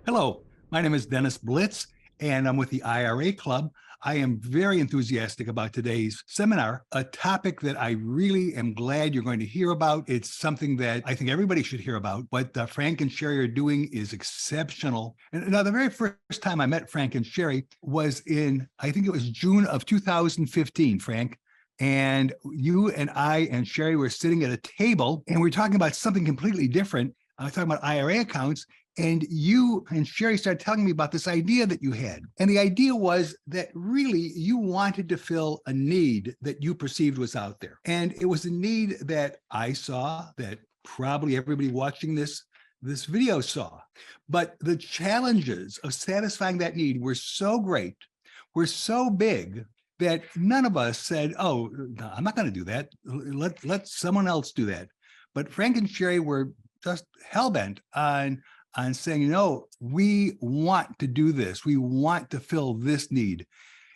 Hello, my name is Dennis Blitz, and I'm with the IRA Club. I am very enthusiastic about today's seminar, a topic that I really am glad you're going to hear about. It's something that I think everybody should hear about. What Frank and Sherry are doing is exceptional. And now, the very first time I met Frank and Sherry was in, I think it was June of 2015, Frank. And you and I and Sherry were sitting at a table, and we were talking about something completely different. I was talking about IRA accounts. And you and Sherry started telling me about this idea that you had. And the idea was that really you wanted to fill a need that you perceived was out there. And it was a need that I saw, that probably everybody watching this video saw. But the challenges of satisfying that need were so great, were so big, that none of us said, oh, no, I'm not going to do that. Let someone else do that. But Frank and Sherry were just hell-bent on saying, no, we want to do this. We want to fill this need.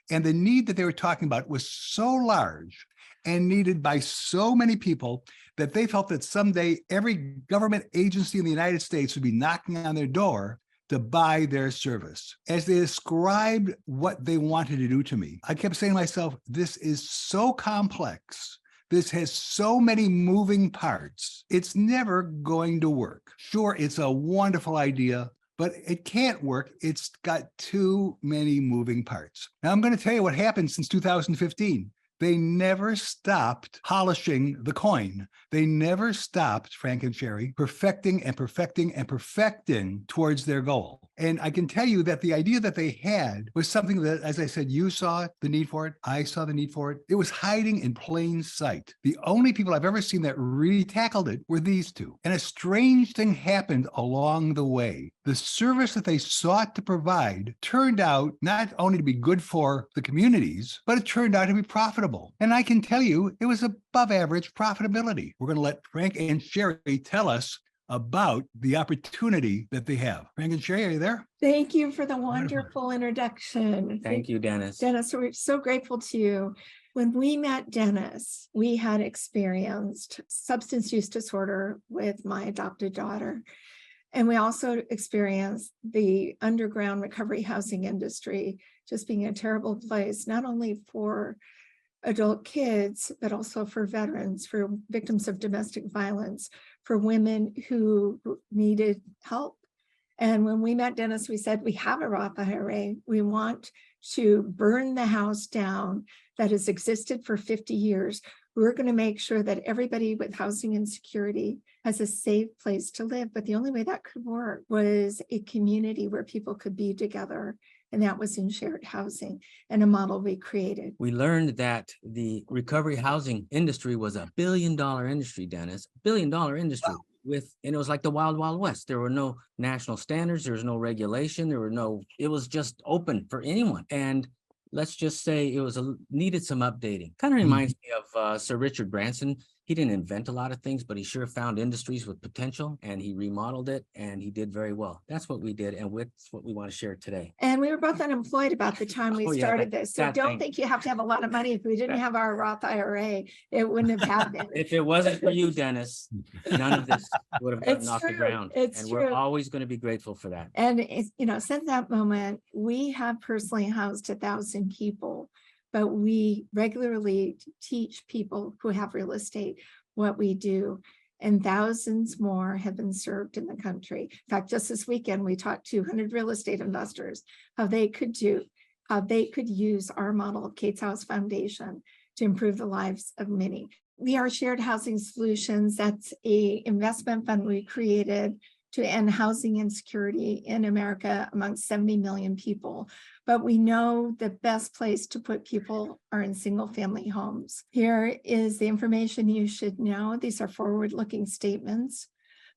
And the need that they were talking about was so large and needed by so many people that they felt that someday every government agency in the United States would be knocking on their door to buy their service. As they described what they wanted to do to me, I kept saying to myself, this is so complex. This has so many moving parts. It's never going to work. Sure, it's a wonderful idea, but it can't work. It's got too many moving parts. Now, I'm going to tell you what happened since 2015. They never stopped polishing the coin. They never stopped, Frank and Sherry, perfecting and perfecting and perfecting towards their goal. And I can tell you that the idea that they had was something that, as I said, you saw the need for it. I saw the need for it. It was hiding in plain sight. The only people I've ever seen that really tackled it were these two. And a strange thing happened along the way. The service that they sought to provide turned out not only to be good for the communities, but it turned out to be profitable. And I can tell you, it was above average profitability. We're going to let Frank and Sherry tell us about the opportunity that they have. Frank and Sherry, are you there? Thank you for the wonderful introduction. Thank you, Dennis. Dennis, we're so grateful to you. When we met Dennis, we had experienced substance use disorder with my adopted daughter. And we also experienced the underground recovery housing industry just being a terrible place, not only for adult kids, but also for veterans, for victims of domestic violence, for women who needed help. And when we met Dennis, we said, we have a Roth IRA. We want to burn the house down that has existed for 50 years. We're going to make sure that everybody with housing insecurity has a safe place to live. But the only way that could work was a community where people could be together. And that was in shared housing, and a model we created. We learned that the recovery housing industry was $1 billion industry, Dennis, $1 billion industry. And it was like the Wild Wild West. There were no national standards. There was no regulation. It was just open for anyone. And let's just say it needed some updating. Kind of reminds me of Sir Richard Branson. He didn't invent a lot of things, but he sure found industries with potential, and he remodeled it, and he did very well. That's what we did, and that's what we want to share today. And we were both unemployed about the time we started this. So don't think you have to have a lot of money. If we didn't have our Roth IRA, it wouldn't have happened. If it wasn't for you, Dennis, none of this would have gotten off the ground. We're always going to be grateful for that. And since that moment, we have personally housed 1,000 people. But we regularly teach people who have real estate what we do, and thousands more have been served in the country. In fact, just this weekend, we taught 200 real estate investors how they could use our model of Kate's House Foundation to improve the lives of many. We are Shared Housing Solutions. That's an investment fund we created to end housing insecurity in America amongst 70 million people. But we know the best place to put people are in single-family homes. Here is the information you should know. These are forward-looking statements.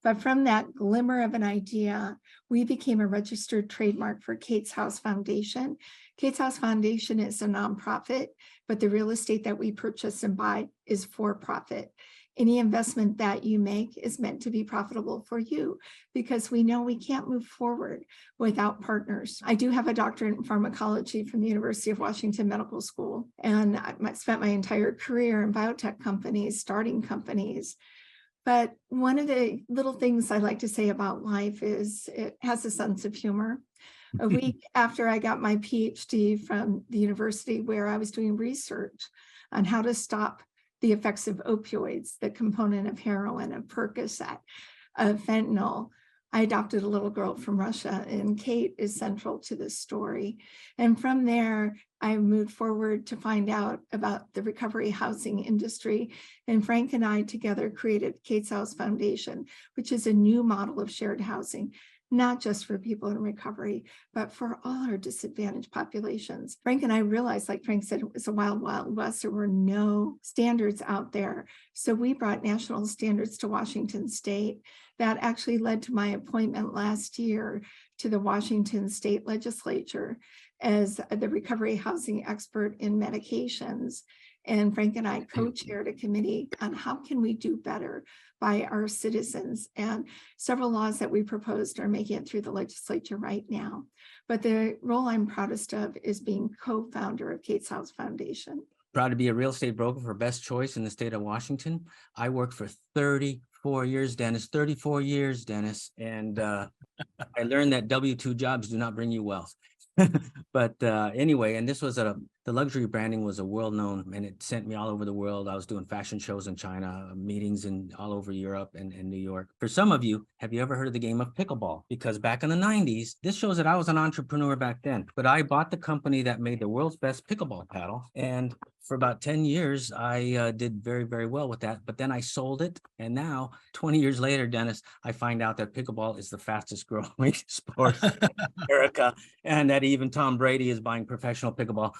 But from that glimmer of an idea, we became a registered trademark for Kate's House Foundation. Kate's House Foundation is a nonprofit, but the real estate that we purchase and buy is for profit. Any investment that you make is meant to be profitable for you, because we know we can't move forward without partners. I do have a doctorate in pharmacology from the University of Washington Medical School, and I spent my entire career in biotech companies, starting companies. But one of the little things I like to say about life is it has a sense of humor. A week after I got my PhD from the university where I was doing research on how to stop the effects of opioids, the component of heroin, of Percocet, of fentanyl, I adopted a little girl from Russia, and Kate is central to this story. And from there, I moved forward to find out about the recovery housing industry. And Frank and I together created Kate's House Foundation, which is a new model of shared housing, not just for people in recovery, but for all our disadvantaged populations. Frank and I realized, like Frank said, it was a wild, wild west. There were no standards out there. So we brought national standards to Washington State. That actually led to my appointment last year to the Washington State Legislature as the recovery housing expert in medications. And Frank and I co-chaired a committee on how can we do better by our citizens. And several laws that we proposed are making it through the legislature right now. But the role I'm proudest of is being co-founder of Kate's House Foundation. Proud to be a real estate broker for Best Choice in the state of Washington. I worked for 34 years, Dennis, 34 years, Dennis. And I learned that W-2 jobs do not bring you wealth. But anyway, and this was the luxury branding was a world known, and it sent me all over the world. I was doing fashion shows in China, meetings in all over Europe and New York. For some of you, have you ever heard of the game of pickleball? Because back in the 90s, this shows that I was an entrepreneur back then, but I bought the company that made the world's best pickleball paddle. And for about 10 years, I did very, very well with that. But then I sold it. And now 20 years later, Dennis, I find out that pickleball is the fastest growing sport in America, and that even Tom Brady is buying professional pickleball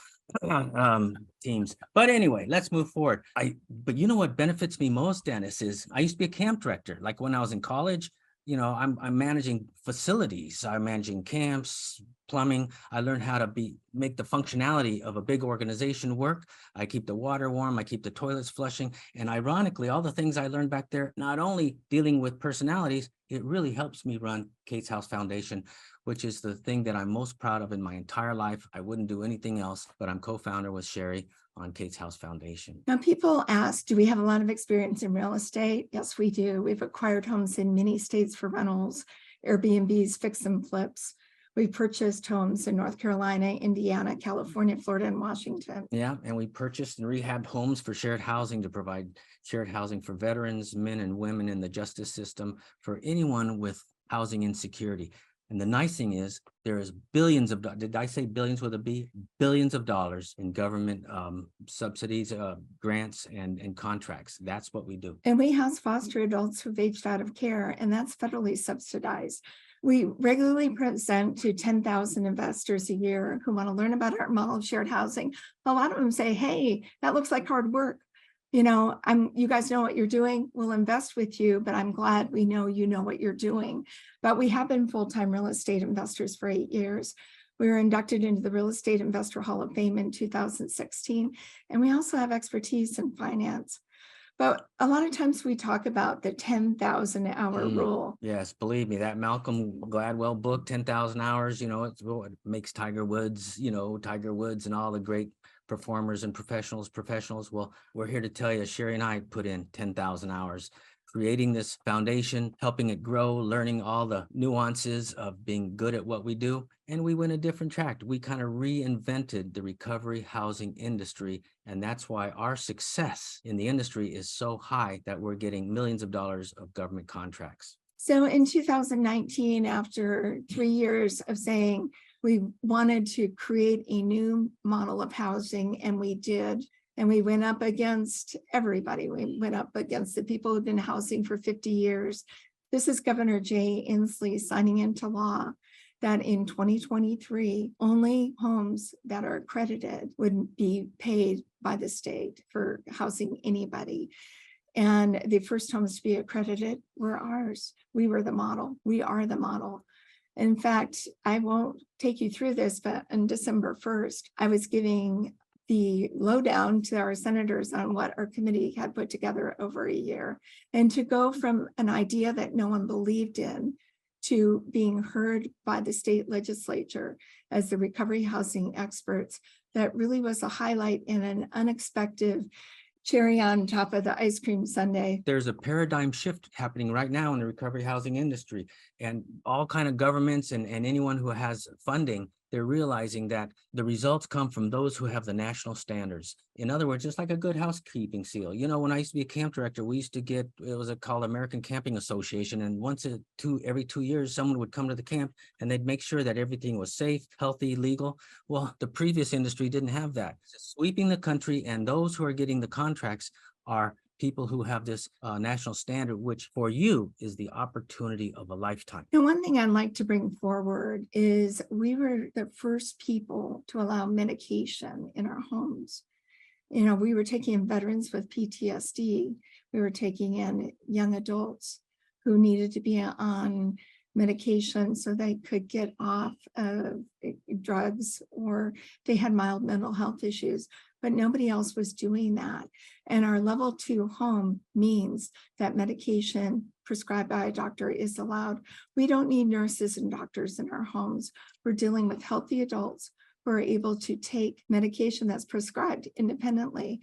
teams. But anyway, let's move forward. But you know what benefits me most, Dennis, is I used to be a camp director. Like when I was in college, you know, I'm managing facilities, I'm managing camps, plumbing. I learned how to make the functionality of a big organization work. I keep the water warm, I keep the toilets flushing. And ironically, all the things I learned back there, not only dealing with personalities, it really helps me run Kate's House Foundation, which is the thing that I'm most proud of in my entire life. I wouldn't do anything else, but I'm co-founder with Sherry on Kate's House Foundation. Now, people ask, do we have a lot of experience in real estate? Yes, we do. We've acquired homes in many states for rentals, Airbnbs, fix and flips. We purchased homes in North Carolina, Indiana, California, Florida, and Washington. Yeah, and we purchased and rehabbed homes for shared housing to provide shared housing for veterans, men and women in the justice system, for anyone with housing insecurity. And the nice thing is there is billions of, did I say billions with a B? Billions of dollars in government subsidies, grants, and contracts. That's what we do. And we house foster adults who've aged out of care, and that's federally subsidized. We regularly present to 10,000 investors a year who want to learn about our model of shared housing. A lot of them say, hey, that looks like hard work. You know, you guys know what you're doing. We'll invest with you, but I'm glad we know you know what you're doing. But we have been full-time real estate investors for 8 years. We were inducted into the Real Estate Investor Hall of Fame in 2016. And we also have expertise in finance. But a lot of times we talk about the 10,000 hour rule. Yes, believe me, that Malcolm Gladwell book, 10,000 hours, you know, it makes Tiger Woods, Tiger Woods and all the great performers and professionals. Well, we're here to tell you, Sherry and I put in 10,000 hours creating this foundation, helping it grow, learning all the nuances of being good at what we do. And we went a different track. We kind of reinvented the recovery housing industry. And that's why our success in the industry is so high that we're getting millions of dollars of government contracts. So in 2019, after 3 years of saying we wanted to create a new model of housing, and we did, and we went up against everybody. We went up against the people who've been housing for 50 years. This is Governor Jay Inslee signing into law that in 2023, only homes that are accredited would be paid by the state for housing anybody. And the first homes to be accredited were ours. We were the model. We are the model. In fact, I won't take you through this, but on December 1st, I was giving the lowdown to our senators on what our committee had put together over a year. And to go from an idea that no one believed in to being heard by the state legislature as the recovery housing experts, that really was a highlight and an unexpected cherry on top of the ice cream sundae. There's a paradigm shift happening right now in the recovery housing industry, and all kind of governments and anyone who has funding, they're realizing that the results come from those who have the national standards. In other words, it's like a good housekeeping seal. You know, when I used to be a camp director, we used to get, it was called American Camping Association. And every 2 years, someone would come to the camp and they'd make sure that everything was safe, healthy, legal. Well, the previous industry didn't have that. It's sweeping the country, and those who are getting the contracts are people who have this national standard, which for you is the opportunity of a lifetime. And one thing I'd like to bring forward is we were the first people to allow medication in our homes. You know, we were taking in veterans with PTSD. We were taking in young adults who needed to be on medication so they could get off of drugs, or they had mild mental health issues, but nobody else was doing that. And our level 2 home means that medication prescribed by a doctor is allowed. We don't need nurses and doctors in our homes. We're dealing with healthy adults who are able to take medication that's prescribed independently.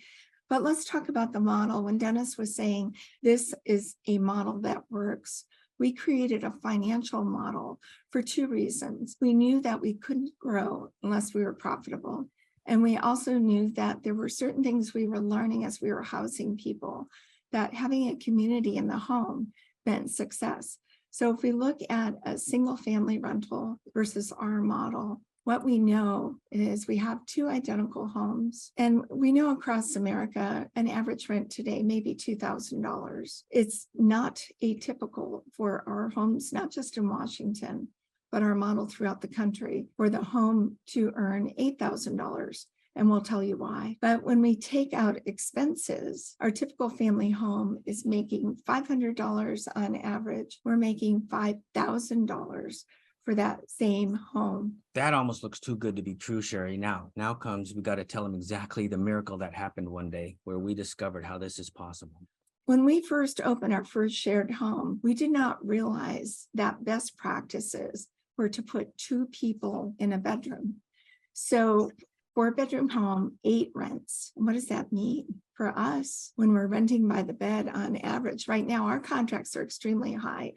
But let's talk about the model. When Dennis was saying this is a model that works, we created a financial model for 2 reasons. We knew that we couldn't grow unless we were profitable. And we also knew that there were certain things we were learning as we were housing people, that having a community in the home meant success. So if we look at a single family rental versus our model, what we know is we have 2 identical homes, and we know across America, an average rent today may be $2,000. It's not atypical for our homes, not just in Washington, but our model throughout the country, for the home to earn $8,000. And we'll tell you why. But when we take out expenses, our typical family home is making $500 on average. We're making $5,000 for that same home. That almost looks too good to be true, Sherry. Now comes, we got to tell them exactly the miracle that happened one day where we discovered how this is possible. When we first opened our first shared home, we did not realize that best practices were to put 2 people in a bedroom. So 4-bedroom home, 8 rents. What does that mean for us when we're renting by the bed on average? Right now, our contracts are extremely high.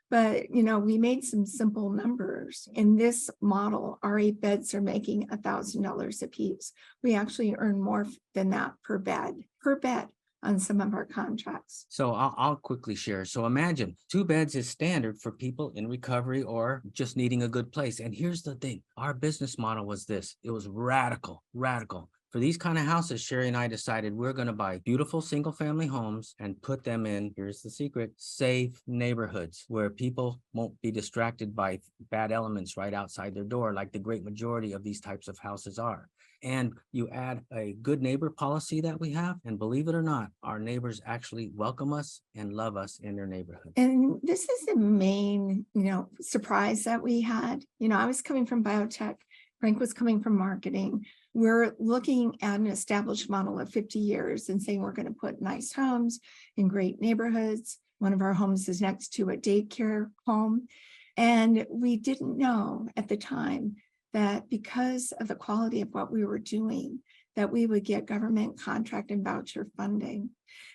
But, you know, we made some simple numbers. In this model, our 8 beds are making $1,000 a piece. We actually earn more than that per bed on some of our contracts. So I'll quickly share. So imagine 2 beds is standard for people in recovery or just needing a good place. And here's the thing, our business model was this. It was radical. For these kind of houses, Sherry and I decided we're going to buy beautiful single family homes and put them in, here's the secret, safe neighborhoods where people won't be distracted by bad elements right outside their door, like the great majority of these types of houses are. And you add a good neighbor policy that we have, and believe it or not, our neighbors actually welcome us and love us in their neighborhood. And this is the main, surprise that we had. I was coming from biotech. Frank was coming from marketing. We're looking at an established model of 50 years and saying we're going to put nice homes in great neighborhoods. One of our homes is next to a daycare home. And we didn't know at the time that because of the quality of what we were doing, that we would get government contract and voucher funding.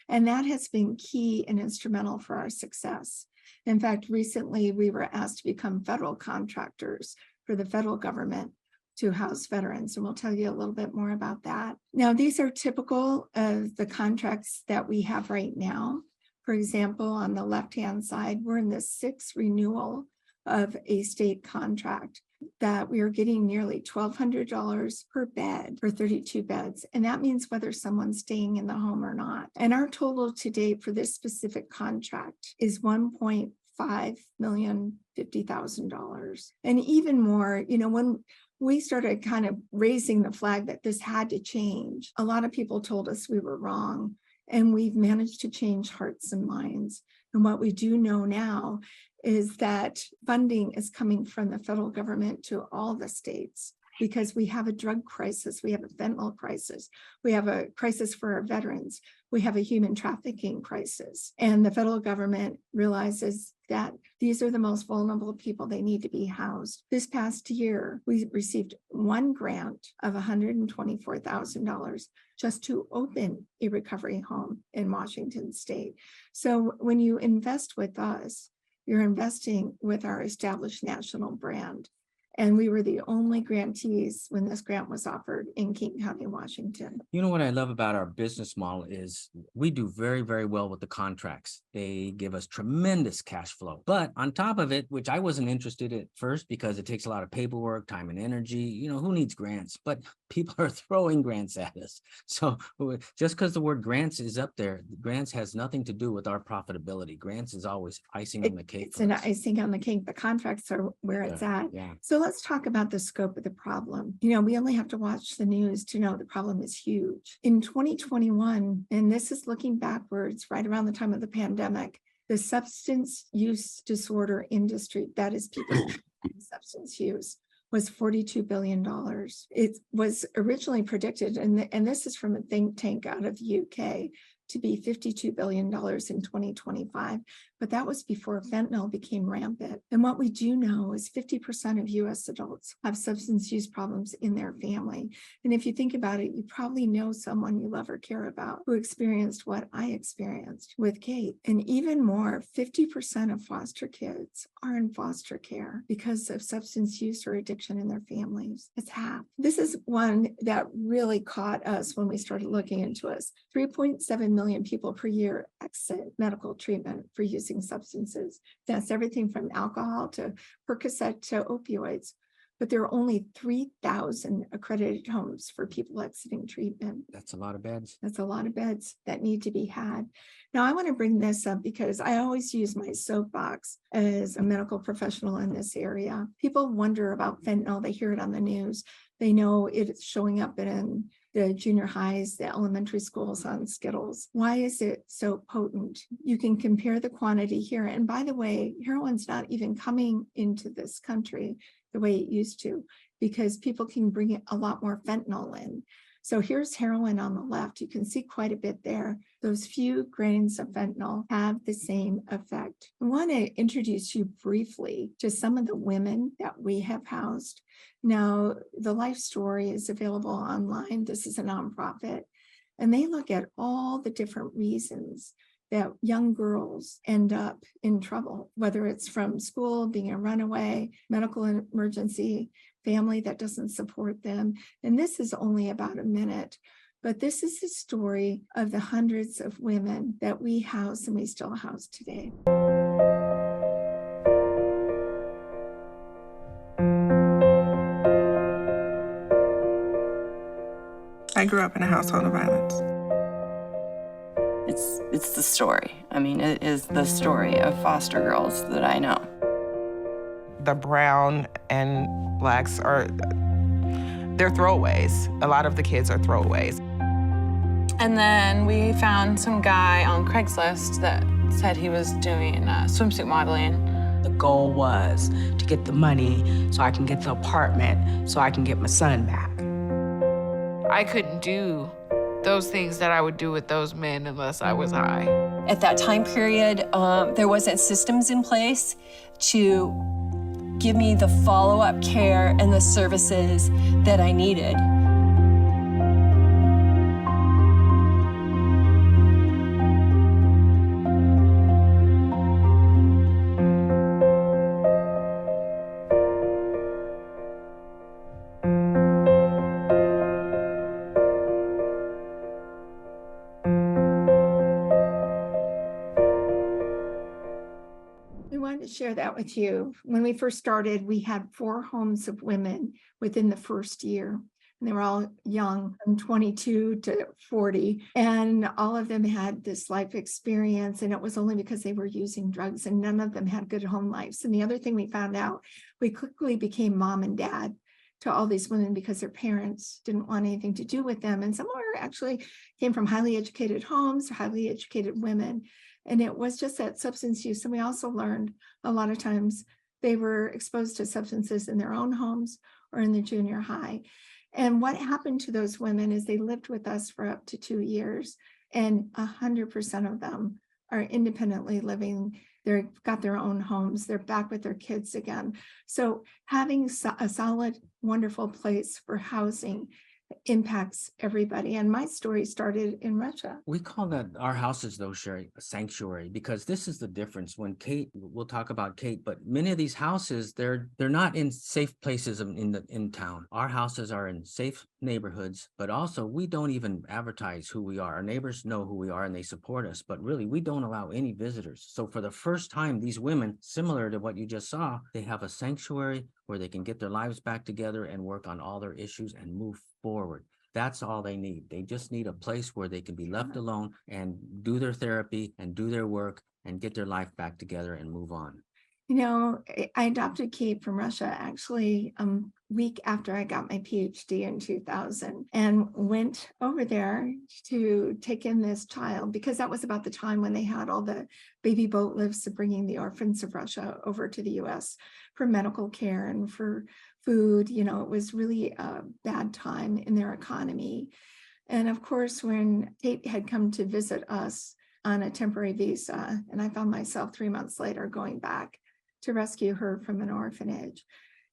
And that has been key and instrumental for our success. In fact, recently we were asked to become federal contractors for the federal government to house veterans, and we'll tell you a little bit more about that. Now, these are typical of the contracts that we have right now. For example, on the left-hand side, we're in the 6th renewal of a state contract that we are getting nearly $1,200 per bed for 32 beds. And that means whether someone's staying in the home or not. And our total to date for this specific contract is $1,550,000. And even more, when we started kind of raising the flag that this had to change, a lot of people told us we were wrong. And we've managed to change hearts and minds. And what we do know now is that funding is coming from the federal government to all the states. because we have a drug crisis, we have a fentanyl crisis, we have a crisis for our veterans, we have a human trafficking crisis. And the federal government realizes that these are the most vulnerable people. They need to be housed. This past year, we received one grant of $124,000 just to open a recovery home in Washington State. So when you invest with us, you're investing with our established national brand. And we were the only grantees when this grant was offered in King County, Washington. You know what I love about our business model is we do very, very well with the contracts. They give us tremendous cash flow. But on top of it, which I wasn't interested at first because it takes a lot of paperwork, time and energy, you know, who needs grants? But people are throwing grants at us. So just because the word grants is up there, grants has nothing to do with our profitability. Grants is always icing on the cake. It's an icing on the cake. The contracts are where it's at. Yeah. So let's talk about the scope of the problem. You know, we only have to watch the news to know the problem is huge. In 2021, and this is looking backwards, right around the time of the pandemic, the substance use disorder industry, that is people substance use, was $42 billion. It was originally predicted, and this is from a think tank out of the UK, to be $52 billion in 2025. But that was before fentanyl became rampant. And what we do know is 50% of US adults have substance use problems in their family. And if you think about it, you probably know someone you love or care about who experienced what I experienced with Kate. And even more, 50% of foster kids are in foster care because of substance use or addiction in their families. It's half. This is one that really caught us when we started looking into us. 3.7 million people per year exit medical treatment for using substances. That's everything from alcohol to Percocet to opioids. But there are only 3,000 accredited homes for people exiting treatment. That's a lot of beds. That's a lot of beds that need to be had. Now, I want to bring this up because I always use my soapbox as a medical professional in this area. People wonder about fentanyl. They hear it on the news. They know it's showing up in the junior highs, the elementary schools on Skittles. Why is it so potent? You can compare the quantity here. And by the way, heroin's not even coming into this country the way it used to, because people can bring a lot more fentanyl in. So here's heroin on the left. You can see quite a bit there. Those few grains of fentanyl have the same effect. I want to introduce you briefly to some of the women that we have housed. Now, the Life Story is available online. This is a nonprofit, and they look at all the different reasons that young girls end up in trouble, whether it's from school, being a runaway, medical emergency, family that doesn't support them. And this is only about a minute, but this is the story of the hundreds of women that we house and we still house today. I grew up in a household of violence. It's the story. I mean, it is the story of foster girls that I know. The brown and blacks they're throwaways. A lot of the kids are throwaways. And then we found some guy on Craigslist that said he was doing swimsuit modeling. The goal was to get the money so I can get the apartment, so I can get my son back. I couldn't do those things that I would do with those men unless I was high. At that time period, there wasn't systems in place to give me the follow-up care and the services that I needed. Share that with you. When we first started, we had 4 homes of women within the first year. And they were all young, from 22 to 40. And all of them had this life experience. And it was only because they were using drugs, and none of them had good home lives. And the other thing we found out, we quickly became mom and dad to all these women because their parents didn't want anything to do with them. And some were actually came from highly educated homes, highly educated women. And it was just that substance use. And we also learned a lot of times they were exposed to substances in their own homes, or in the junior high. And what happened to those women is they lived with us for up to 2 years, and 100% of them are independently living. They've got their own homes. They're back with their kids again. So having a solid, wonderful place for housing impacts everybody. And my story started in Russia. We call that our houses, though, Sherry, a sanctuary, because this is the difference. When Kate, we'll talk about Kate, but many of these houses, they're not in safe places in town. Our houses are in safe neighborhoods, but also we don't even advertise who we are. Our neighbors know who we are and they support us, but really we don't allow any visitors. So for the first time, these women, similar to what you just saw, they have a sanctuary where they can get their lives back together and work on all their issues and move forward. That's all they need. They just need a place where they can be left alone and do their therapy and do their work and get their life back together and move on. You know, I adopted Kate from Russia actually a week after I got my PhD in 2000, and went over there to take in this child because that was about the time when they had all the baby boat lifts of bringing the orphans of Russia over to the US for medical care and for food. You know, it was really a bad time in their economy. And of course, when Kate had come to visit us on a temporary visa, and I found myself 3 months later going back to rescue her from an orphanage.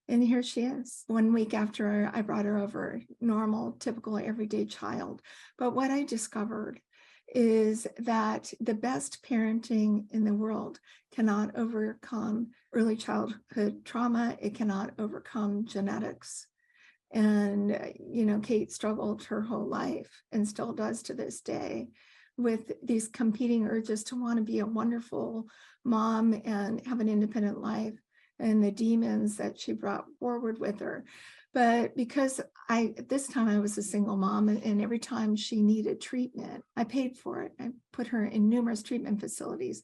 And here she is. 1 week after I brought her over, normal, typical, everyday child. But what I discovered is that the best parenting in the world cannot overcome early childhood trauma. It cannot overcome genetics. And, you know, Kate struggled her whole life and still does to this day with these competing urges to want to be a wonderful mom and have an independent life, and the demons that she brought forward with her. But because at this time I was a single mom, and every time she needed treatment, I paid for it. I put her in numerous treatment facilities.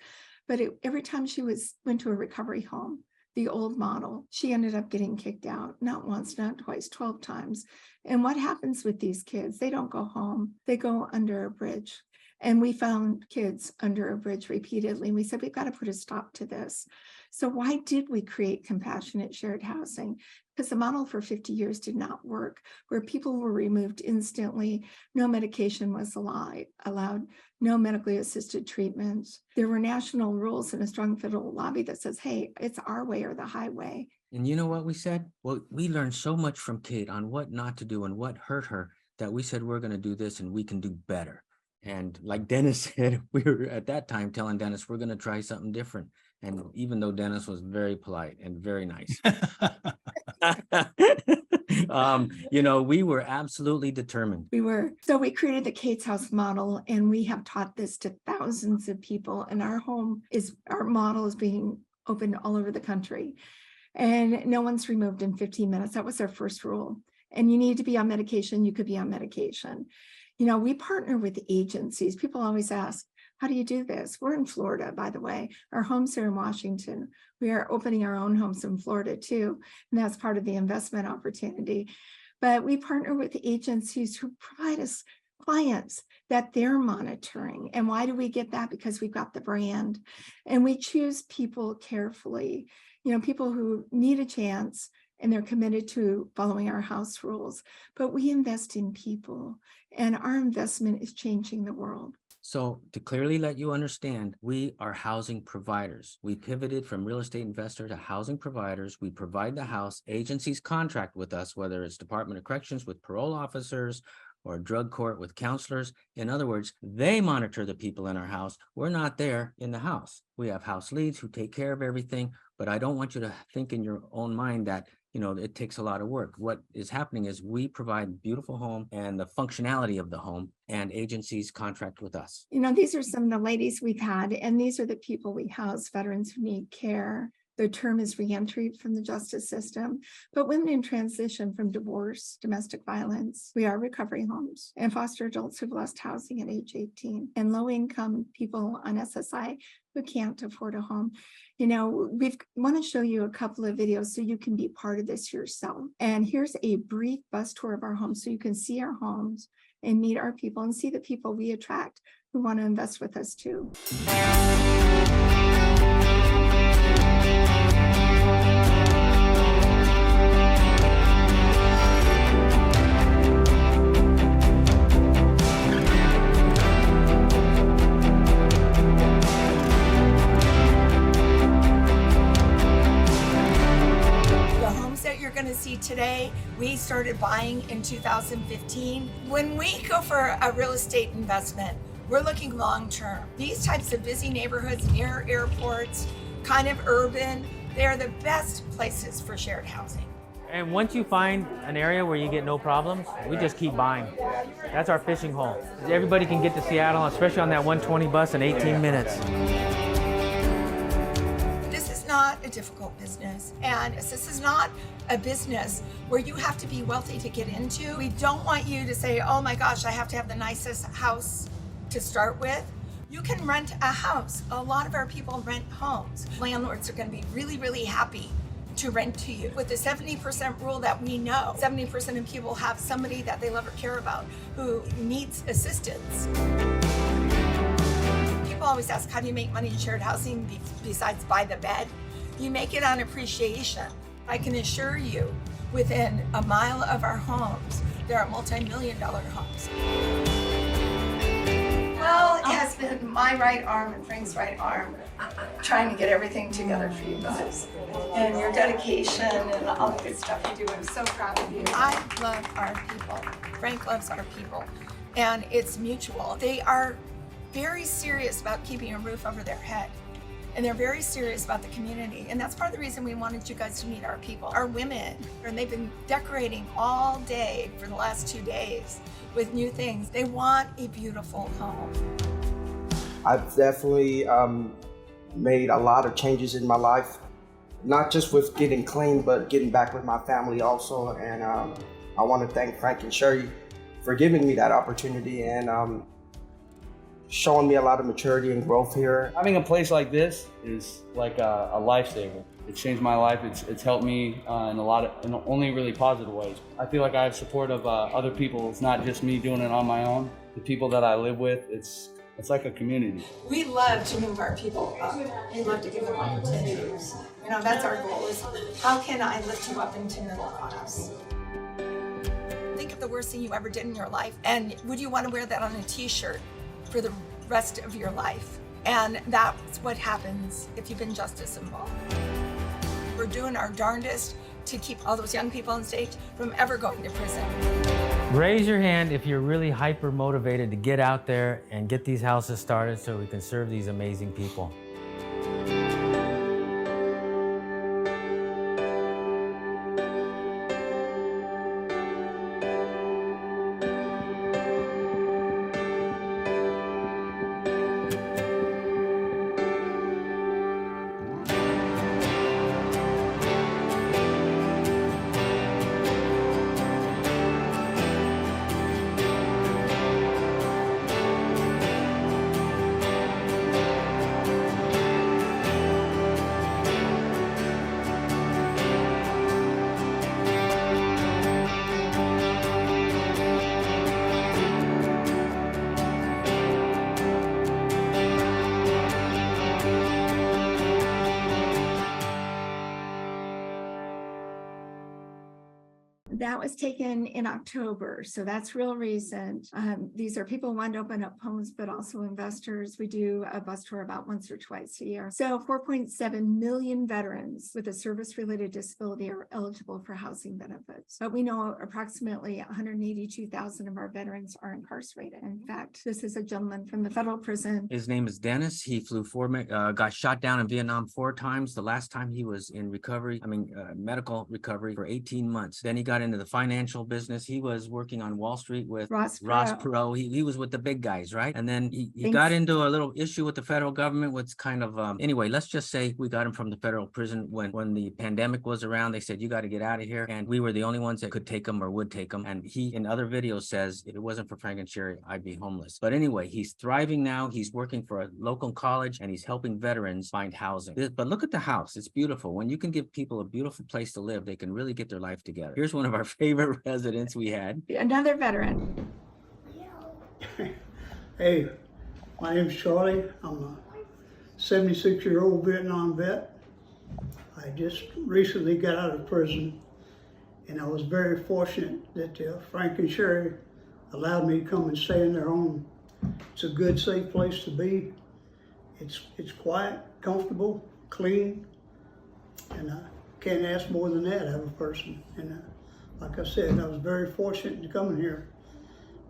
But every time she went to a recovery home, the old model, she ended up getting kicked out, not once, not twice, 12 times. And what happens with these kids? They don't go home. They go under a bridge. And we found kids under a bridge repeatedly. And we said, we've got to put a stop to this. So why did we create compassionate shared housing? Because the model for 50 years did not work, where people were removed instantly. No medication was allowed, no medically assisted treatments. There were national rules and a strong federal lobby that says, hey, it's our way or the highway. And you know what we said? Well, we learned so much from Kate on what not to do and what hurt her that we said, we're going to do this and we can do better. And like Dennis said, we were at that time telling Dennis, we're going to try something different. And even though Dennis was very polite and very nice, you know, we were absolutely determined. We were. So we created the Kate's House model, and we have taught this to thousands of people. And our model is being opened all over the country. And no one's removed in 15 minutes. That was our first rule. And you need to be on medication. You could be on medication. You know, we partner with agencies. People always ask, how do you do this? We're in Florida, by the way. Our homes are in Washington. We are opening our own homes in Florida too. And that's part of the investment opportunity. But we partner with agencies who provide us clients that they're monitoring. And why do we get that? Because we've got the brand. And we choose people carefully. You know, people who need a chance and they're committed to following our house rules. But we invest in people, and our investment is changing the world. So to clearly let you understand, we are housing providers. We pivoted from real estate investor to housing providers. We provide the house. Agencies contract with us, whether it's Department of Corrections with parole officers or drug court with counselors. In other words, they monitor the people in our house. We're not there in the house. We have house leads who take care of everything, but I don't want you to think in your own mind that, you know, it takes a lot of work. What is happening is we provide beautiful home and the functionality of the home, and agencies contract with us. You know, these are some of the ladies we've had, and these are the people we house, veterans who need care. Their term is reentry from the justice system, but women in transition from divorce, domestic violence. We are recovery homes and foster adults who've lost housing at age 18, and low-income people on SSI who can't afford a home. You know, we want to show you a couple of videos so you can be part of this yourself. And here's a brief bus tour of our homes so you can see our homes and meet our people and see the people we attract who want to invest with us too. We started buying in 2015. When we go for a real estate investment, we're looking long-term. These types of busy neighborhoods near airports, kind of urban, they're the best places for shared housing. And once you find an area where you get no problems, we just keep buying. That's our fishing hole. Everybody can get to Seattle, especially on that 120 bus in 18 minutes. This is not a difficult business, and this is not a business where you have to be wealthy to get into. We don't want you to say, oh my gosh, I have to have the nicest house to start with. You can rent a house. A lot of our people rent homes. Landlords are going to be really, really happy to rent to you. With the 70% rule that we know, 70% of people have somebody that they love or care about who needs assistance. People always ask, how do you make money in shared housing besides buy the bed? You make it on appreciation. I can assure you, within a mile of our homes, there are multi-million-dollar homes. Well, it has been my right arm and Frank's right arm trying to get everything together for you guys. And your dedication and all the good stuff you do. I'm so proud of you. I love our people. Frank loves our people. And it's mutual. They are very serious about keeping a roof over their head. And they're very serious about the community. And that's part of the reason we wanted you guys to meet our people, our women. And they've been decorating all day for the last 2 days with new things. They want a beautiful home. I've definitely made a lot of changes in my life, not just with getting clean, but getting back with my family also. And I want to thank Frank and Sherry for giving me that opportunity and showing me a lot of maturity and growth here. Having a place like this is like a lifesaver. It changed my life. It's helped me in only really positive ways. I feel like I have support of other people. It's not just me doing it on my own. The people that I live with, it's like a community. We love to move our people up. We love to give them opportunities. You know, that's our goal is how can I lift you up into middle class? Think of the worst thing you ever did in your life, and would you want to wear that on a t-shirt for the rest of your life? And that's what happens if you've been justice involved. We're doing our darndest to keep all those young people on stage from ever going to prison. Raise your hand if you're really hyper motivated to get out there and get these houses started so we can serve these amazing people. That was taken in October, so that's real recent. These are people who want to open up homes, but also investors. We do a bus tour about once or twice a year. So 4.7 million veterans with a service-related disability are eligible for housing benefits. But we know approximately 182,000 of our veterans are incarcerated. In fact, this is a gentleman from the federal prison. His name is Dennis. He flew got shot down in Vietnam 4 times. The last time he was in medical recovery for 18 months. Then he got into the financial business. He was working on Wall Street with Ross Perot. He was with the big guys, right? And then he got into a little issue with the federal government, which kind of, anyway, let's just say we got him from the federal prison when the pandemic was around. They said, you got to get out of here. And we were the only ones that could take him or would take him. And he, in other videos, says, if it wasn't for Frank and Sherry, I'd be homeless. But anyway, he's thriving now. He's working for a local college and he's helping veterans find housing. But look at the house. It's beautiful. When you can give people a beautiful place to live, they can really get their life together. Here's one of our favorite residents we had. Another veteran. Hey, my name's Charlie. I'm a 76-year-old Vietnam vet. I just recently got out of prison, and I was very fortunate that Frank and Sherry allowed me to come and stay in their home. It's a good, safe place to be. It's quiet, comfortable, clean, and I can't ask more than that out of a person. And like I said, I was very fortunate to come here.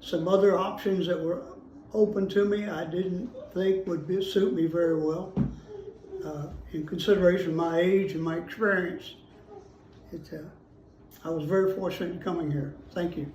Some other options that were open to me I didn't think would suit me very well. In consideration of my age and my experience, I was very fortunate in coming here. Thank you.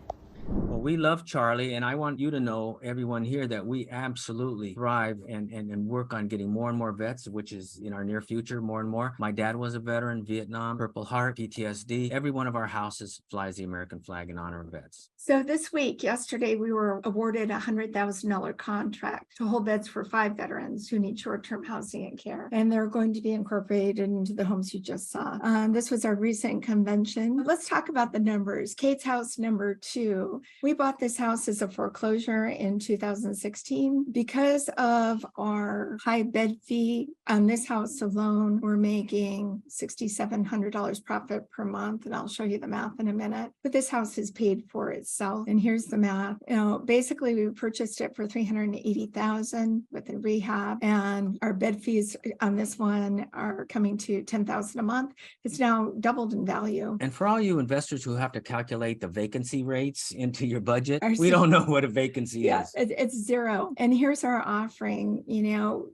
Well, we love Charlie, and I want you to know, everyone here, that we absolutely thrive and work on getting more and more vets, which is in our near future, more and more. My dad was a veteran, Vietnam, Purple Heart, PTSD. Every one of our houses flies the American flag in honor of vets. So this week, yesterday, we were awarded a $100,000 contract to hold beds for 5 veterans who need short-term housing and care. And they're going to be incorporated into the homes you just saw. This was our recent convention. Let's talk about the numbers. Kate's house number 2. We bought this house as a foreclosure in 2016. Because of our high bed fee on this house alone, we're making $6,700 profit per month. And I'll show you the math in a minute. But this house is paid for itself. And here's the math. Basically, we purchased it for $380,000 with a rehab. And our bed fees on this one are coming to $10,000 a month. It's now doubled in value. And for all you investors who have to calculate the vacancy rates into your budget, we don't know what a vacancy is. It's 0. And here's our offering.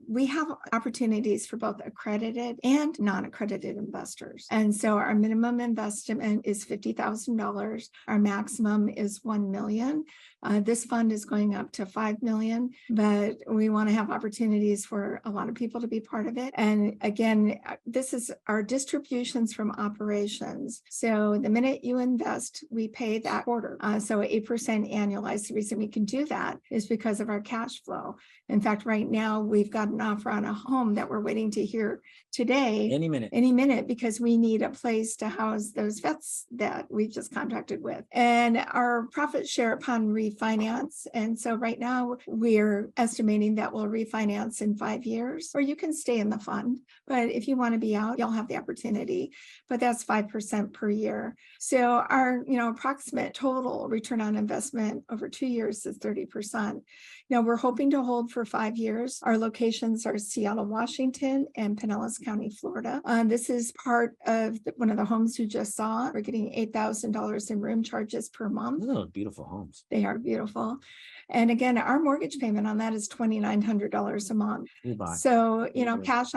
We have opportunities for both accredited and non-accredited investors. And so our minimum investment is $50,000. Our maximum is $1 million. This fund is going up to $5 million, but we want to have opportunities for a lot of people to be part of it. And again, this is our distributions from operations. So the minute you invest, we pay that quarter. So 8% annualized. The reason we can do that is because of our cash flow. In fact, right now we've got an offer on a home that we're waiting to hear today. Any minute, because we need a place to house those vets that we've just contracted with. And our profit share upon refinance. And so right now we're estimating that we'll refinance in 5 years, or you can stay in the fund. But if you want to be out, you'll have the opportunity. But that's 5% per year. So our approximate total return on investment over 2 years is 30%. Now we're hoping to hold for 5 years. Our locations are Seattle, Washington, and Pinellas County, Florida. This is part of one of the homes you just saw. We're getting $8,000 in room charges per month. Oh, beautiful homes. They are beautiful. And again, our mortgage payment on that is $2,900 a month. So, cash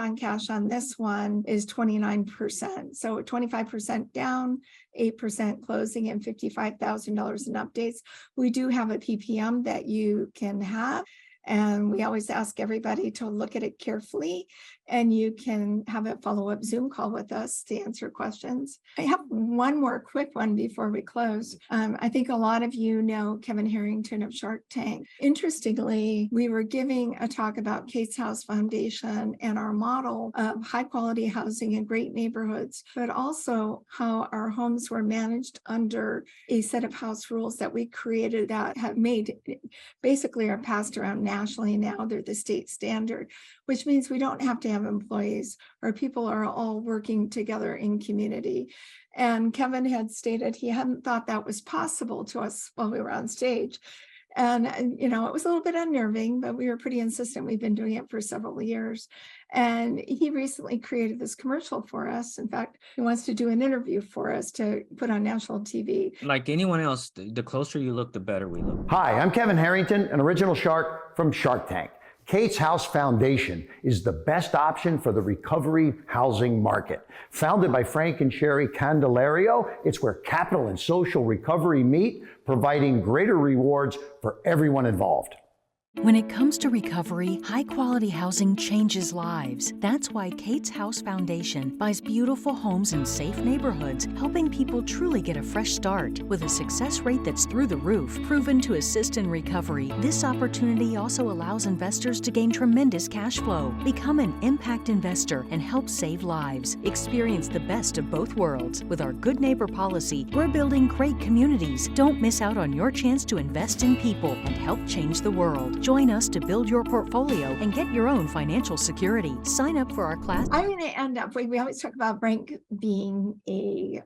on this one is 29%. So 25% down, 8% closing, and $55,000 in updates. We do have a PPM that you can have. And we always ask everybody to look at it carefully, and you can have a follow-up Zoom call with us to answer questions. I have one more quick one before we close. I think a lot of you know Kevin Harrington of Shark Tank. Interestingly, we were giving a talk about Kate's House Foundation and our model of high-quality housing in great neighborhoods, but also how our homes were managed under a set of house rules that we created that have made basically are passed around nationally now. They're the state standard, which means we don't have to have employees. Our people are all working together in community. And Kevin had stated he hadn't thought that was possible to us while we were on stage. And, it was a little bit unnerving, but we were pretty insistent. We've been doing it for several years. And he recently created this commercial for us. In fact, he wants to do an interview for us to put on national TV. Like anyone else, the closer you look, the better we look. Hi, I'm Kevin Harrington, an original shark from Shark Tank. Kate's House Foundation is the best option for the recovery housing market. Founded by Frank and Sherry Candelario, it's where capital and social recovery meet, providing greater rewards for everyone involved. When it comes to recovery, high-quality housing changes lives. That's why Kate's House Foundation buys beautiful homes in safe neighborhoods, helping people truly get a fresh start. With a success rate that's through the roof, proven to assist in recovery, this opportunity also allows investors to gain tremendous cash flow. Become an impact investor and help save lives. Experience the best of both worlds. With our Good Neighbor policy, we're building great communities. Don't miss out on your chance to invest in people and help change the world. Join us to build your portfolio and get your own financial security. Sign up for our class. I'm going to end up, we always talk about Frank being a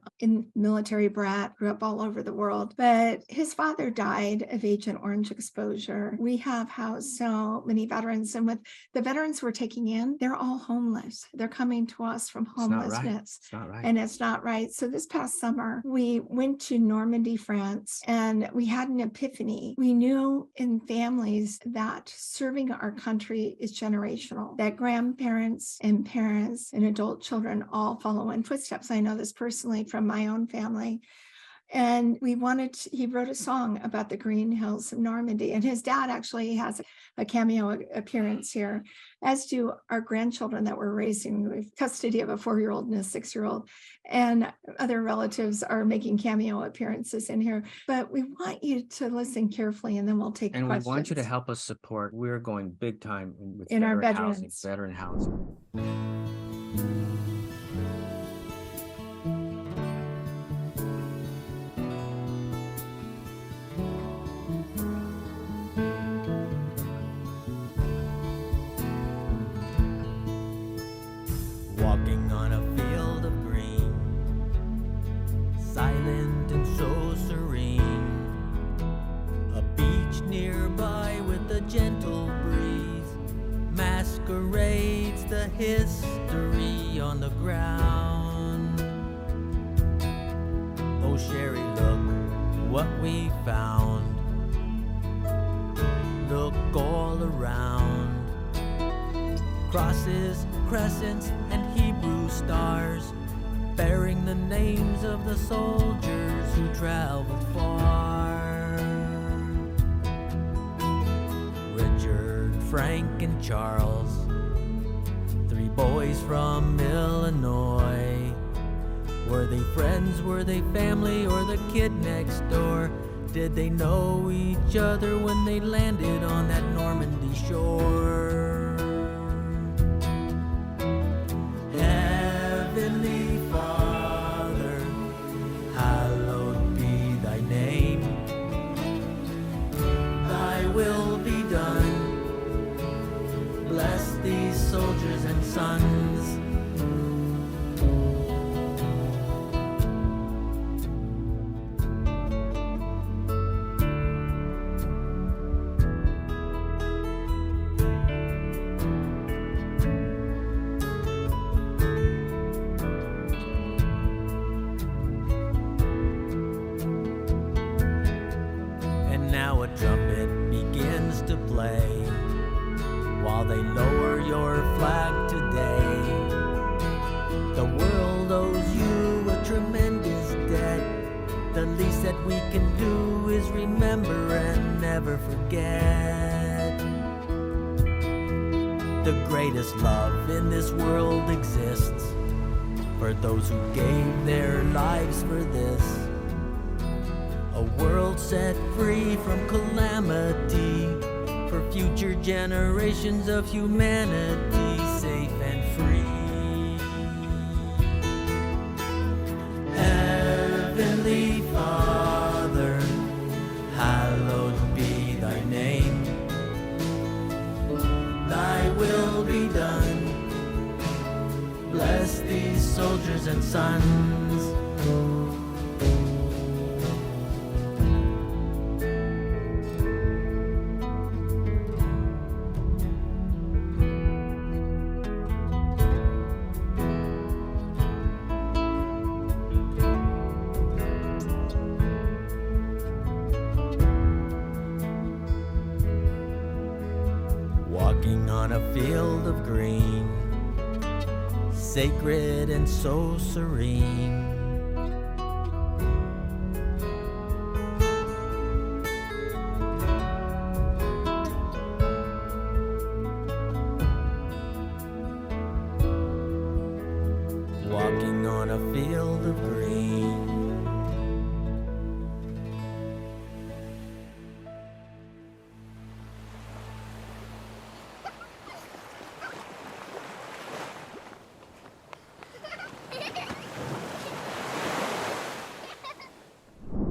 military brat, grew up all over the world, but his father died of Agent Orange exposure. We have housed so many veterans, and with the veterans we're taking in, they're all homeless. They're coming to us from homelessness. It's not right. And it's not right. So this past summer, we went to Normandy, France, and we had an epiphany. We knew in families that serving our country is generational, that grandparents and parents and adult children all follow in footsteps. I know this personally from my own family. And he wrote a song about the Green Hills of Normandy. And his dad actually has a cameo appearance here, as do our grandchildren that we're raising with custody of a 4-year-old and a 6-year-old. And other relatives are making cameo appearances in here. But we want you to listen carefully, and then we'll take And questions. we want you to help us support. We're going big time with In our veteran housing. Walking on a field of green, silent and so serene. A beach nearby with a gentle breeze masquerades the history on the ground. Oh, Sherry, look what we found. Look all around. Crosses, crescents, and Hebrew stars, bearing the names of the soldiers who traveled far. Richard, Frank, and Charles, 3 boys from Illinois. Were they friends, were they family, or the kid next door? Did they know each other when they landed on that Normandy shore? Heavenly Father, hallowed be thy name. Thy will be done. Bless these soldiers and sons. And now a trumpet begins to play while they lower your flag today. The world owes you a tremendous debt. The least that we can do is remember and never forget. The greatest love in this world exists for those who gave their lives for this. A world set free from calamity, for future generations of humanity, safe and free. Heavenly Father, hallowed be thy name. Thy will be done. Bless these soldiers and sons. Walking on a field of green, sacred and so serene. Walking on a field of green.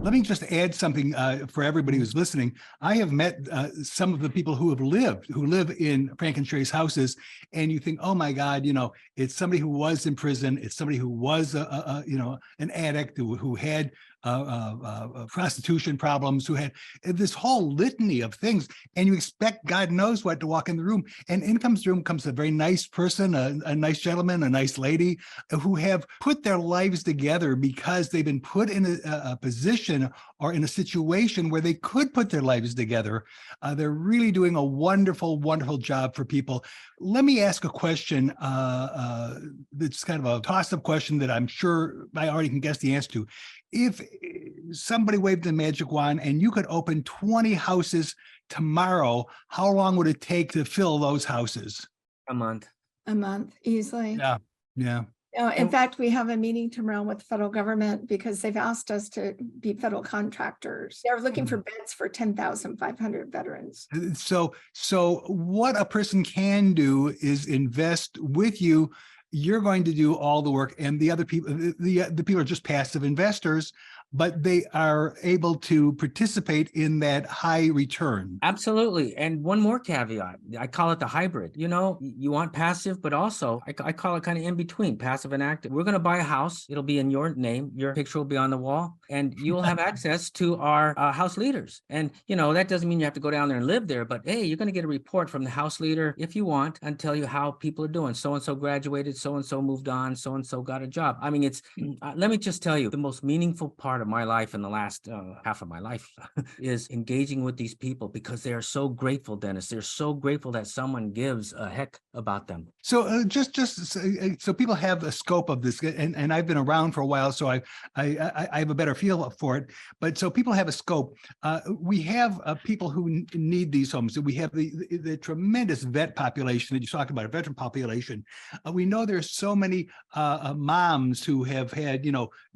Let me just add something for everybody who's listening. I have met some of the people who live in Frank and Sherry's houses, and you think, oh my God, it's somebody who was in prison. It's somebody who was an addict who had prostitution problems, who had this whole litany of things, and you expect God knows what to walk in the room, and in comes the room comes a very nice person, a nice gentleman, a nice lady, who have put their lives together because they've been put in a position or in a situation where they could put their lives together. They're really doing a wonderful, wonderful job for people. Let me ask a question that's kind of a toss-up question that I'm sure I already can guess the answer to. If somebody waved a magic wand and you could open 20 houses tomorrow, how long would it take to fill those houses? A month. A month, easily. Yeah. In fact, we have a meeting tomorrow with the federal government because they've asked us to be federal contractors. They're looking for beds for 10,500 veterans. So what a person can do is invest with you. You're going to do all the work, and the other people, the people are just passive investors, but they are able to participate in that high return. Absolutely. And one more caveat, I call it the hybrid. You want passive, but also I call it kind of in between passive and active. We're going to buy a house. It'll be in your name. Your picture will be on the wall, and you will have access to our house leaders. And, that doesn't mean you have to go down there and live there, but hey, you're going to get a report from the house leader if you want and tell you how people are doing. So-and-so graduated, so-and-so moved on, so-and-so got a job. I mean, it's, let me just tell you, the most meaningful part of my life in the last half of my life is engaging with these people because they are so grateful, Dennis. They're so grateful that someone gives a heck about them. So just so people have a scope of this, and I've been around for a while, so I have a better feel for it. But so people have a scope. We have people who need these homes. We have the tremendous vet population that you talked about, a veteran population. We know there's so many moms who have had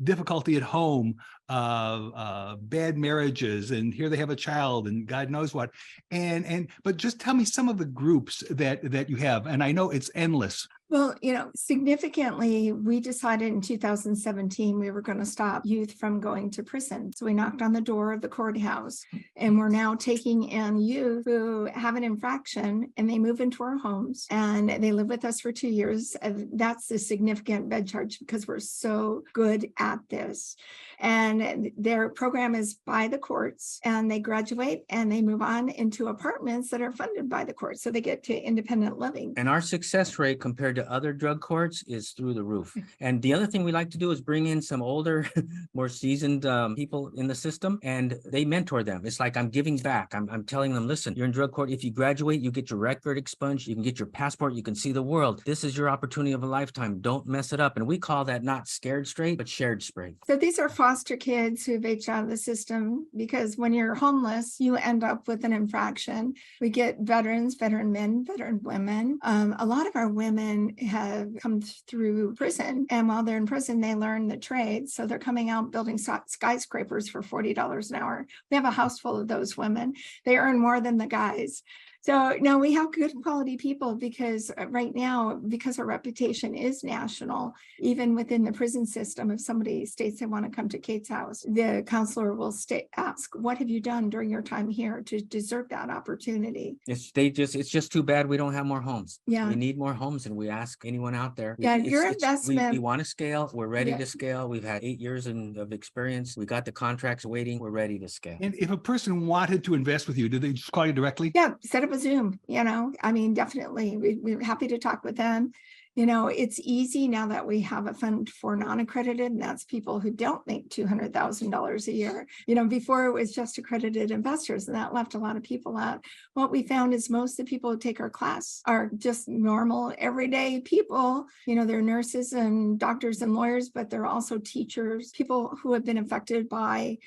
difficulty at home, bad marriages, and here they have a child and God knows what. But just tell me some of the groups that you have, and I know it's endless. Well, significantly, we decided in 2017 we were going to stop youth from going to prison. So we knocked on the door of the courthouse, and we're now taking in youth who have an infraction and they move into our homes and they live with us for 2 years. That's a significant bed charge because we're so good at this. And their program is by the courts, and they graduate and they move on into apartments that are funded by the courts. So they get to independent living. And our success rate compared to other drug courts is through the roof. And the other thing we like to do is bring in some older, more seasoned people in the system, and they mentor them. It's like I'm giving back. I'm telling them, listen, you're in drug court. If you graduate, you get your record expunged. You can get your passport. You can see the world. This is your opportunity of a lifetime. Don't mess it up. And we call that not scared straight, but shared straight. So these are foster kids who've aged out of the system, because when you're homeless, you end up with an infraction. We get veterans, veteran men, veteran women. A lot of our women have come through prison, and while they're in prison, they learn the trade. So they're coming out building skyscrapers for $40 an hour. We have a house full of those women. They earn more than the guys. So now we have good quality people because right now, because our reputation is national, even within the prison system, if somebody states they want to come to Kate's house, the counselor will ask, what have you done during your time here to deserve that opportunity? It's just too bad we don't have more homes. Yeah. We need more homes, and we ask anyone out there. Yeah, your investment. We want to scale. We're ready to scale. We've had 8 years of experience. We got the contracts waiting. We're ready to scale. And if a person wanted to invest with you, did they just call you directly? Yeah, set up a Zoom, definitely. We're happy to talk with them. It's easy now that we have a fund for non-accredited, and that's people who don't make $200,000 a year. Before it was just accredited investors, and that left a lot of people out. What we found is most of the people who take our class are just normal, everyday people. They're nurses and doctors and lawyers, but they're also teachers, people who have been affected by,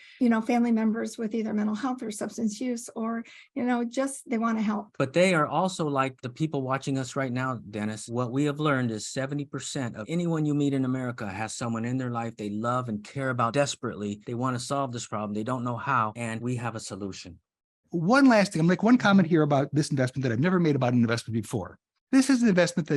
family members with either mental health or substance use, or, just they want to help. But they are also like the people watching us right now, Dennis. What we have learned is 70% of anyone you meet in America has someone in their life they love and care about desperately. They want to solve this problem. They don't know how, and we have a solution. One last thing, I'm like one comment here about this investment that I've never made about an investment before. This is an investment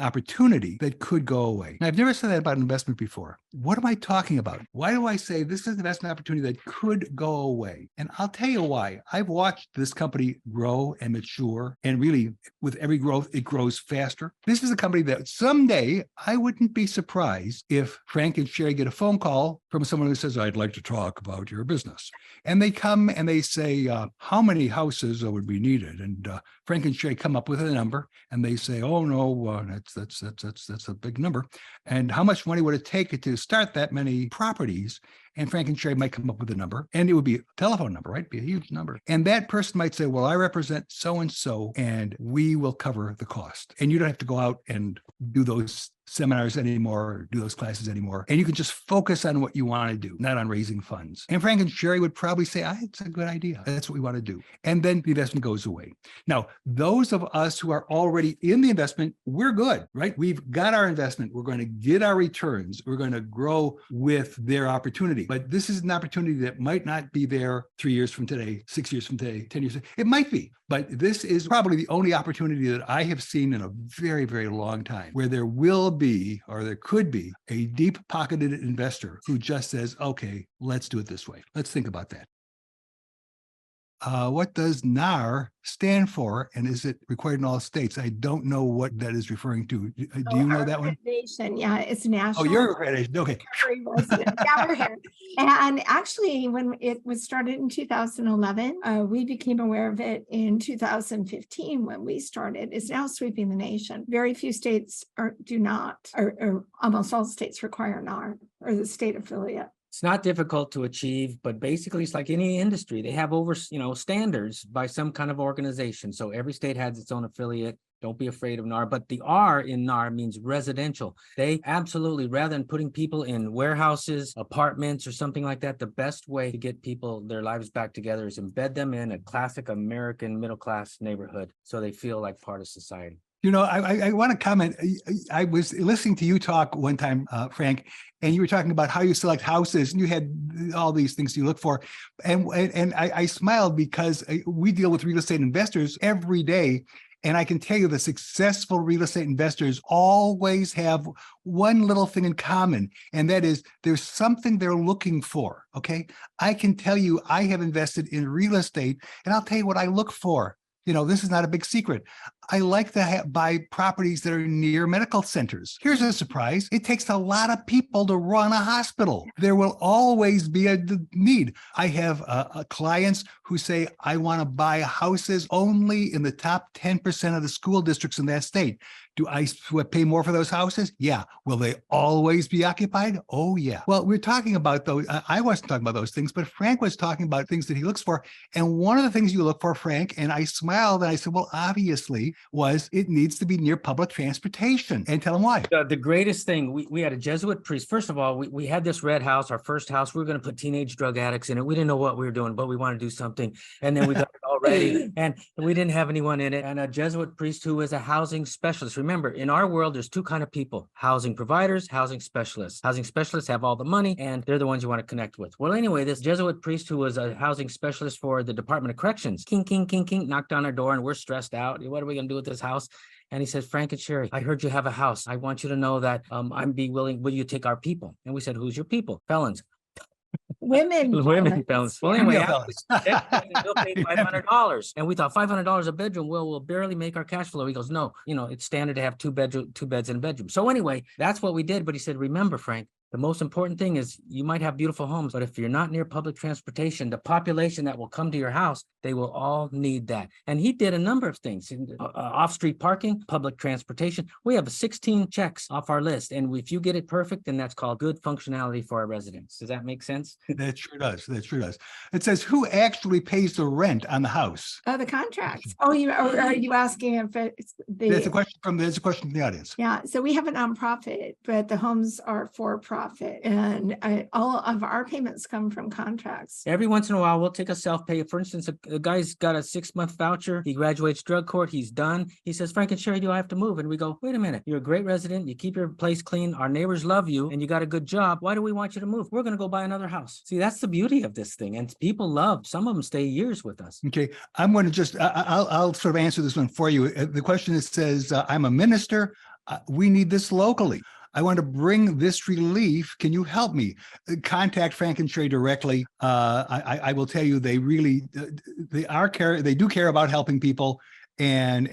opportunity that could go away. Now, I've never said that about investment before. What am I talking about? Why do I say this is an investment opportunity that could go away? And I'll tell you why. I've watched this company grow and mature, and really with every growth, it grows faster. This is a company that someday I wouldn't be surprised if Frank and Sherry get a phone call from someone who says, I'd like to talk about your business. And they come and they say, how many houses would be needed? And Frank and Sherry come up with a number, and they say, oh no, that's a big number. And how much money would it take to start that many properties? And Frank and Sherry might come up with a number, and it would be a telephone number, right? Be a huge number. And that person might say, well, I represent so-and-so, and we will cover the cost. And you don't have to go out and do those seminars anymore, or do those classes anymore. And you can just focus on what you want to do, not on raising funds. And Frank and Sherry would probably say, it's a good idea. That's what we want to do. And then the investment goes away. Now, those of us who are already in the investment, we're good, right? We've got our investment. We're going to get our returns. We're going to grow with their opportunity. But this is an opportunity that might not be there 3 years from today, 6 years from today, 10 years. It might be, but this is probably the only opportunity that I have seen in a very, very long time where there will be, or there could be, a deep-pocketed investor who just says, okay, let's do it this way. Let's think about that. What does NAR stand for, and is it required in all states? I don't know what that is referring to. Do you know that one? Yeah, it's national. Oh, your accreditation. Okay. Yeah, we're here. And actually, when it was started in 2011, we became aware of it in 2015 when we started. It's now sweeping the nation. Very few states do not, or almost all states require NAR, or the state affiliate. It's not difficult to achieve, but basically it's like any industry. They have standards by some kind of organization. So every state has its own affiliate. Don't be afraid of NAR, but the R in NAR means residential. They absolutely, rather than putting people in warehouses, apartments, or something like that, the best way to get people their lives back together is embed them in a classic American middle-class neighborhood so they feel like part of society. You know, I want to comment. I was listening to you talk one time, Frank, and you were talking about how you select houses, and you had all these things you look for. And I smiled because we deal with real estate investors every day. And I can tell you the successful real estate investors always have one little thing in common, and that is there's something they're looking for, okay? I can tell you I have invested in real estate, and I'll tell you what I look for. You know, this is not a big secret. I like to buy properties that are near medical centers. Here's a surprise. It takes a lot of people to run a hospital. There will always be a need. I have clients who say, I want to buy houses only in the top 10% of the school districts in that state. Do I pay more for those houses? Yeah. Will they always be occupied? Oh, yeah. Well, we're talking about those. I wasn't talking about those things, but Frank was talking about things that he looks for. And one of the things you look for, Frank, and I smiled and I said, well, obviously, was it needs to be near public transportation. And tell him why. The greatest thing, we had a Jesuit priest. First of all, we had this red house, our first house. We were going to put teenage drug addicts in it. We didn't know what we were doing, but we wanted to do something. And then we got it all ready, and we didn't have anyone in it. And a Jesuit priest who was a housing specialist. Remember, in our world, there's two kinds of people: housing providers, housing specialists. Housing specialists have all the money, and they're the ones you want to connect with. Well, anyway, this Jesuit priest who was a housing specialist for the Department of Corrections, king, knocked on our door, and we're stressed out. What are we going to do with this house? And he says, Frank and Sherry, I heard you have a house. I want you to know that will you take our people? And we said, who's your people? Felons. Women felons. Well, anyway, we'll pay $500. And we thought $500 a bedroom, we'll barely make our cash flow. He goes, no, it's standard to have two beds in a bedroom. So anyway, that's what we did. But he said, remember, Frank, the most important thing is you might have beautiful homes, but if you're not near public transportation, the population that will come to your house, they will all need that. And he did a number of things: off-street parking, public transportation. We have 16 checks off our list. And if you get it perfect, then that's called good functionality for our residents. Does that make sense? That sure does. That sure does. It says, who actually pays the rent on the house? The contracts. Oh, are you asking if it's the... There's a question from the audience. Yeah. So we have a nonprofit, but the homes are for profit. nonprofit, and all of our payments come from contracts. Every once in a while, we'll take a self-pay. For instance, a guy's got a 6-month voucher. He graduates drug court. He's done. He says, Frank and Sherry, do I have to move? And we go, wait a minute. You're a great resident. You keep your place clean. Our neighbors love you and you got a good job. Why do we want you to move? We're going to go buy another house. See, that's the beauty of this thing. And people love, some of them stay years with us. Okay, I'm going to just, I'll sort of answer this one for you. The question is, says, I'm a minister. We need this locally. I want to bring this relief. Can you help me? Contact Frank and Sherry directly. I will tell you, they really, they do care about helping people, and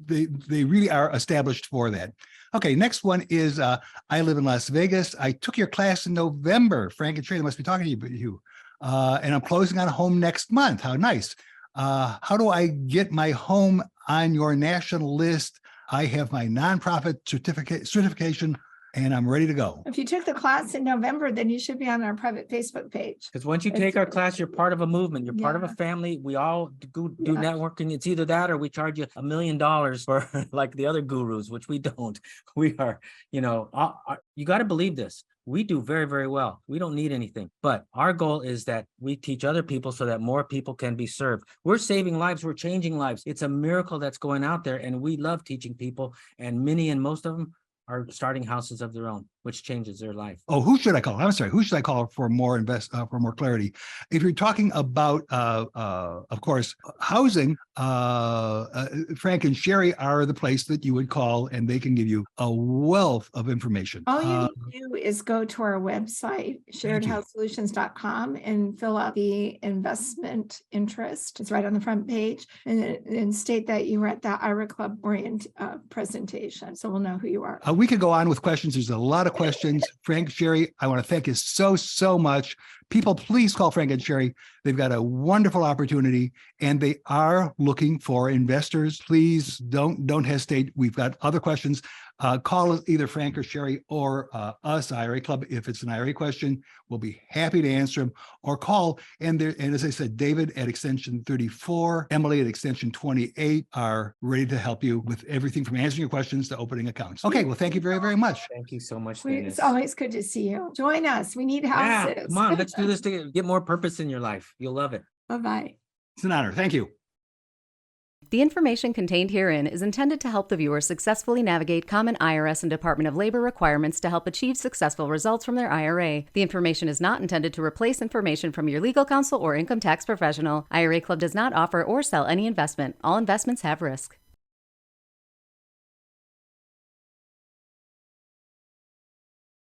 they really are established for that. Okay, next one is, I live in Las Vegas. I took your class in November. Frank and Sherry, they must be talking to you. And I'm closing on a home next month. How nice. How do I get my home on your national list? I have my nonprofit certification, and I'm ready to go. If you took the class in November, then you should be on our private Facebook page. Because once you take our class, you're part of a movement. You're part of a family. We all do networking. It's either that or we charge you $1 million for like the other gurus, which we don't. We are, you got to believe this. We do very, very well. We don't need anything. But our goal is that we teach other people so that more people can be served. We're saving lives. We're changing lives. It's a miracle that's going out there. And we love teaching people. And many and most of them are starting houses of their own, which changes their life. Oh, who should I call? I'm sorry. Who should I call for more for more clarity? If you're talking about, of course, housing, Frank and Sherry are the place that you would call, and they can give you a wealth of information. All you need to do is go to our website, sharedhousesolutions.com, and fill out the investment interest. It's right on the front page, and state that you were at the IRA Club presentation, so we'll know who you are. We could go on with questions. There's a lot of questions. Frank, Sherry, I want to thank you so much. People, please call Frank and Sherry. They've got a wonderful opportunity, and they are looking for investors. Please don't hesitate. We've got other questions. Call either Frank or Sherry or us, IRA Club. If it's an IRA question, we'll be happy to answer them. Or call, and as I said, David at extension 34, Emily at extension 28 are ready to help you with everything from answering your questions to opening accounts. Okay, well, thank you very, very much. Thank you so much. It's always good to see you. Join us. We need houses. Yeah, come on, let's do this to get more purpose in your life. You'll love it. Bye-bye. It's an honor. Thank you. The information contained herein is intended to help the viewer successfully navigate common IRS and Department of Labor requirements to help achieve successful results from their IRA. The information is not intended to replace information from your legal counsel or income tax professional. IRA Club does not offer or sell any investment. All investments have risk.